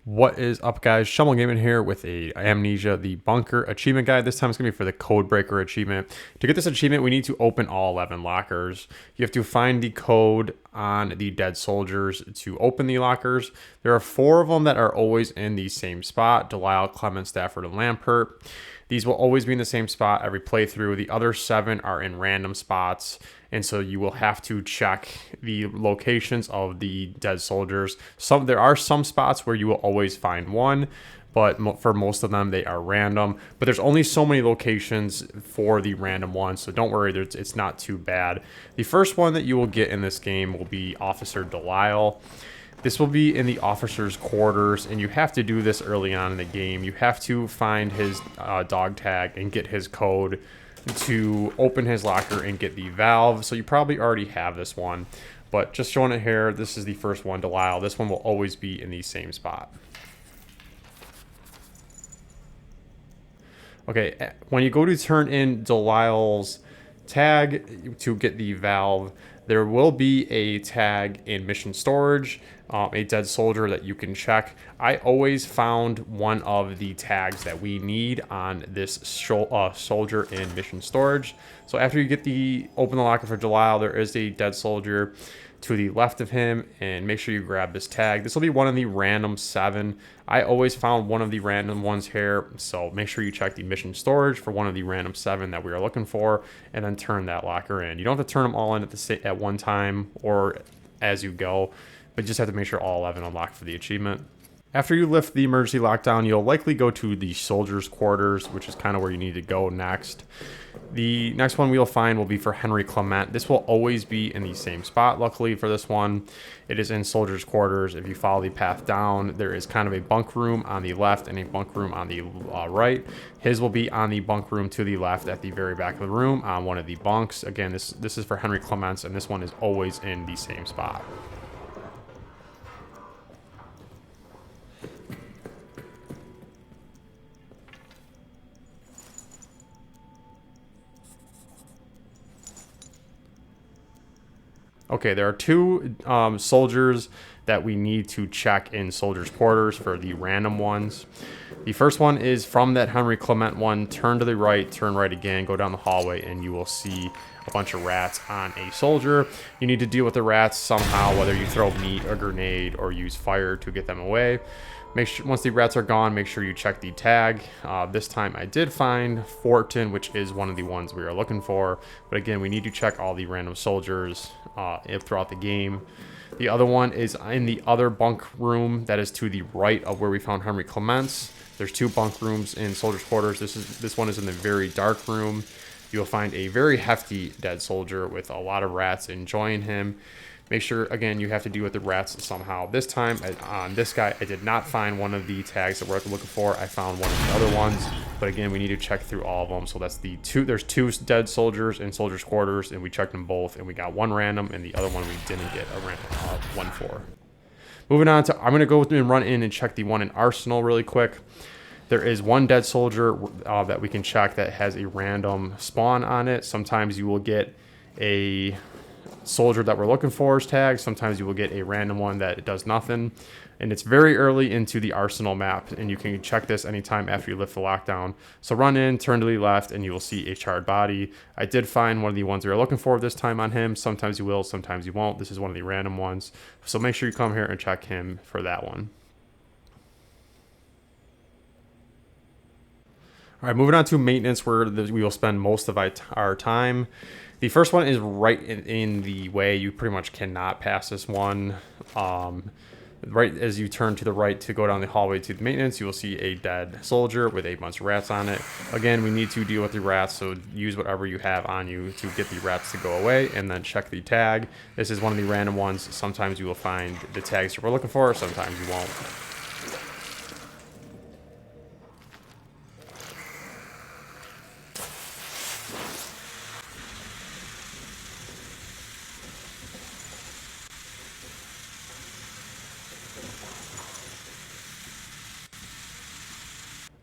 What is up, guys? Shovel Gaming here with a Amnesia, the bunker achievement guide. This time it's going to be for the Codebreaker achievement. To get this achievement, we need to open all 11 lockers. You have to find the code on the dead soldiers to open the lockers. There are 4 of them that are always in the same spot: Delisle, Clement, Stafford, and Lampert. These will always be in the same spot every playthrough. The other 7 are in random spots, and so you will have to check the locations of the dead soldiers. There are some spots where you will always find one, but for most of them they are random. But there's only so many locations for the random ones, so don't worry, it's not too bad. The first one that you will get in this game will be Officer Delisle. This will be in the officer's quarters, and you have to do this early on in the game. You have to find his dog tag and get his code to open his locker and get the valve. So you probably already have this one, but just showing it here, this is the first one, Delisle. This one will always be in the same spot. Okay, when you go to turn in Delisle's tag to get the valve, there will be a tag in mission storage, a dead soldier that you can check. I always found one of the tags that we need on this soldier in mission storage. So after you open the locker for Delisle, there is a dead soldier to the left of him, and make sure you grab this tag. This will be one of the random 7. I always found one of the random ones here, so make sure you check the mission storage for one of the random 7 that we are looking for, and then turn that locker in. You don't have to turn them all in at one time or as you go, but you just have to make sure all 11 unlock for the achievement. After you lift the emergency lockdown, you'll likely go to the soldiers' quarters, which is kind of where you need to go next. The next one we'll find will be for Henry Clement. This will always be in the same spot. Luckily for this one, it is in soldiers' quarters. If you follow the path down, there is kind of a bunk room on the left and a bunk room on the right. His will be on the bunk room to the left at the very back of the room on one of the bunks. Again, this is for Henry Clements, and this one is always in the same spot. Okay, there are 2 soldiers that we need to check in soldiers' quarters for the random ones. The first one is from that Henry Clement one. Turn to the right, turn right again, go down the hallway, and you will see a bunch of rats on a soldier. You need to deal with the rats somehow, whether you throw meat, a grenade, or use fire to get them away. Make sure once the rats are gone, make sure you check the tag. This time I did find Fortin, which is one of the ones we are looking for. But again, we need to check all the random soldiers throughout the game. The other one is in the other bunk room that is to the right of where we found Henry Clements. There's 2 bunk rooms in soldiers' quarters. This one is in the very dark room. You'll find a very hefty dead soldier with a lot of rats enjoying him. Make sure, again, you have to deal with the rats somehow. This time, on this guy, I did not find one of the tags that we're looking for. I found one of the other ones. But again, we need to check through all of them. So that's there's 2 dead soldiers in soldiers' quarters, and we checked them both, and we got one random, and the other one we didn't get a random one for. Moving on to, I'm going to go and run in and check the one in Arsenal really quick. There is one dead soldier that we can check that has a random spawn on it. Sometimes you will get a soldier that we're looking for's tag. Sometimes you will get a random one that does nothing, and it's very early into the Arsenal map, and you can check this anytime after you lift the lockdown. So run in, turn to the left, and you will see a charred body. I did find one of the ones we were looking for this time on him. Sometimes you will, sometimes you won't. This is one of the random ones, so make sure you come here and check him for that one. All right, moving on to maintenance, where we will spend most of our time. The first one is right in the way. You pretty much cannot pass this one. Right as you turn to the right to go down the hallway to the maintenance, you will see a dead soldier with a bunch of rats on it. Again, we need to deal with the rats, so use whatever you have on you to get the rats to go away, and then check the tag. This is one of the random ones. Sometimes you will find the tags that we're looking for, sometimes you won't.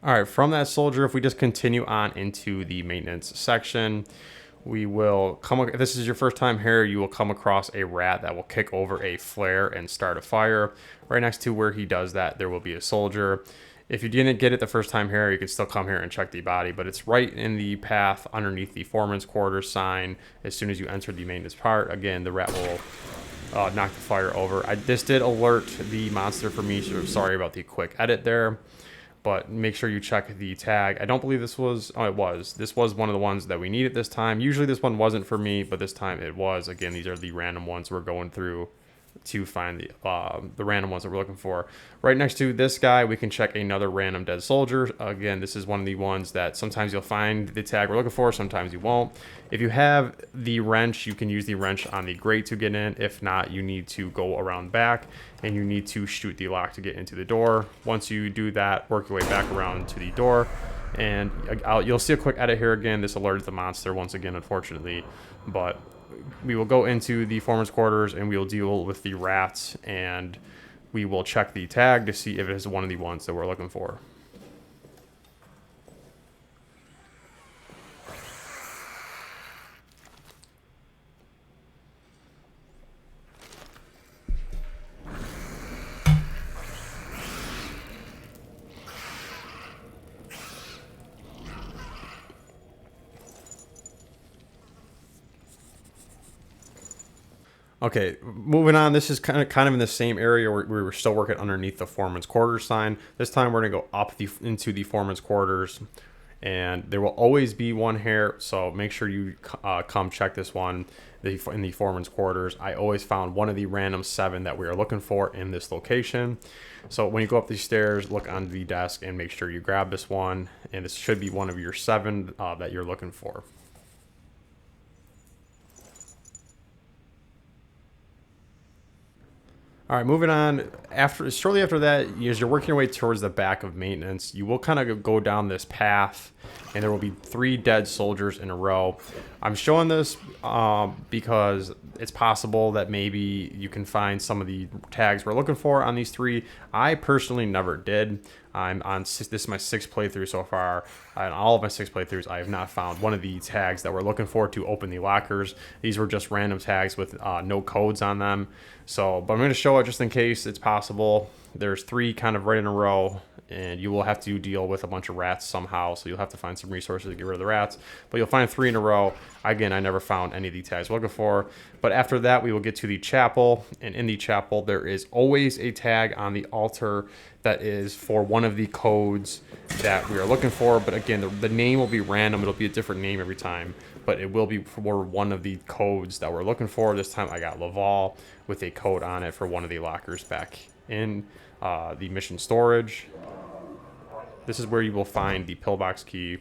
All right, from that soldier, if we just continue on into the maintenance section, we will come, if this is your first time here, you will come across a rat that will kick over a flare and start a fire. Right next to where he does that, there will be a soldier. If you didn't get it the first time here, you can still come here and check the body, but it's right in the path underneath the Foreman's Quarters sign. As soon as you enter the maintenance part, again, the rat will knock the fire over. This did alert the monster for me, so sorry about the quick edit there. But make sure you check the tag. I don't believe this was, oh, it was. This was one of the ones that we needed this time. Usually this one wasn't for me, but this time it was. Again, these are the random ones we're going through to find the random ones that we're looking for. Right next to this guy, we can check another random dead soldier. Again, this is one of the ones that sometimes you'll find the tag we're looking for, sometimes you won't. If you have the wrench, you can use the wrench on the grate to get in. If not, you need to go around back and you need to shoot the lock to get into the door. Once you do that, work your way back around to the door, and you'll see a quick edit here again. This alerted the monster once again, unfortunately, but we will go into the Foreman's Quarters and we will deal with the rats, and we will check the tag to see if it is one of the ones that we're looking for. Okay, moving on. This is kind of in the same area where we were still working underneath the Foreman's Quarters sign. This time we're gonna go up into the Foreman's Quarters, and there will always be one here. So make sure you come check this one in the Foreman's Quarters. I always found one of the random 7 that we are looking for in this location. So when you go up these stairs, look on the desk and make sure you grab this one. And this should be one of your 7 that you're looking for. All right, moving on. Shortly after that, as you're working your way towards the back of maintenance, you will kind of go down this path, and there will be 3 dead soldiers in a row. I'm showing this because it's possible that maybe you can find some of the tags we're looking for on these 3. I personally never did. This is my 6th playthrough so far. On all of my 6 playthroughs, I have not found one of the tags that we're looking for to open the lockers. These were just random tags with no codes on them. So, but I'm going to show it just in case it's possible. There's 3 kind of right in a row, and you will have to deal with a bunch of rats somehow. So you'll have to find some resources to get rid of the rats. But you'll find 3 in a row. Again, I never found any of the tags we're looking for. But after that, we will get to the chapel. And in the chapel, there is always a tag on the altar that is for one of the codes that we are looking for. But again, the name will be random. It'll be a different name every time. But it will be for one of the codes that we're looking for. This time I got Laval with a code on it for one of the lockers back in the mission storage. This is where you will find the pillbox key.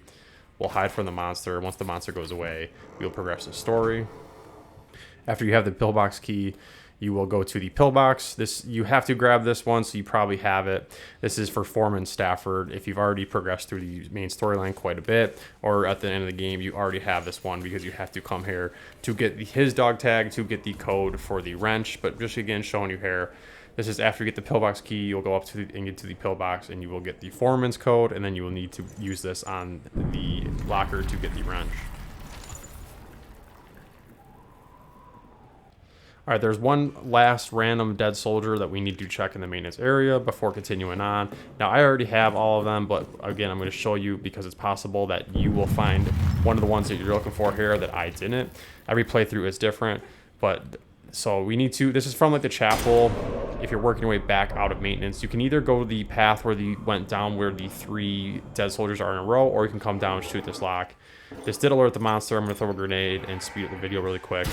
We'll hide from the monster. Once the monster goes away, we'll progress the story. After you have the pillbox key, you will go to the pillbox. You have to grab this one, so you probably have it. This is for Foreman Stafford. If you've already progressed through the main storyline quite a bit, or at the end of the game, you already have this one because you have to come here to get his dog tag to get the code for the wrench. But just again, showing you here, this is after you get the pillbox key, you'll go up to and get to the pillbox, and you will get the foreman's code, and then you will need to use this on the locker to get the wrench. All right, there's one last random dead soldier that we need to check in the maintenance area before continuing on. Now, I already have all of them, but again, I'm going to show you because it's possible that you will find one of the ones that you're looking for here that I didn't. Every playthrough is different, but so we need to, this is from like the chapel. If you're working your way back out of maintenance, you can either go the path where you went down where the 3 dead soldiers are in a row, or you can come down and shoot this lock. This did alert the monster. I'm going to throw a grenade and speed up the video really quick.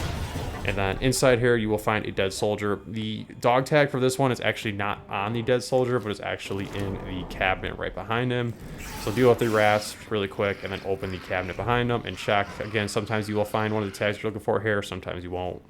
And then inside here, you will find a dead soldier. The dog tag for this one is actually not on the dead soldier, but it's actually in the cabinet right behind him. So deal with the rats really quick and then open the cabinet behind them and check. Again, sometimes you will find one of the tags you're looking for here, sometimes you won't.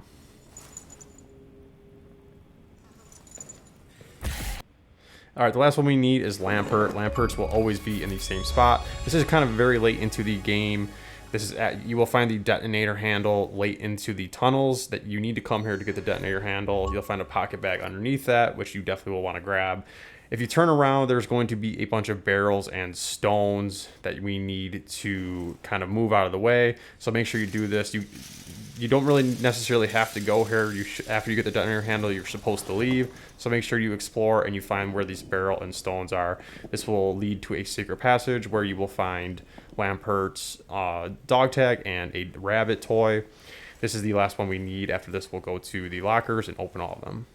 All right, the last one we need is Lampert. Lamperts will always be in the same spot. This is kind of very late into the game. This is you will find the detonator handle late into the tunnels that you need to come here to get the detonator handle. You'll find a pocket bag underneath that, which you definitely will want to grab. If you turn around, there's going to be a bunch of barrels and stones that we need to kind of move out of the way. So make sure you do this. You don't really necessarily have to go here. After you get the detonator handle, you're supposed to leave. So make sure you explore and you find where these barrel and stones are. This will lead to a secret passage where you will find Lampert's dog tag and a rabbit toy. This is the last one we need. After this, we'll go to the lockers and open all of them.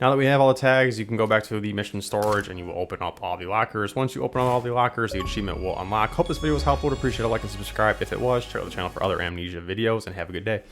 Now that we have all the tags, you can go back to the mission storage and you will open up all the lockers. Once you open up all the lockers, the achievement will unlock. Hope this video was helpful. Would appreciate a like and subscribe if it was. Check out the channel for other Amnesia videos and have a good day.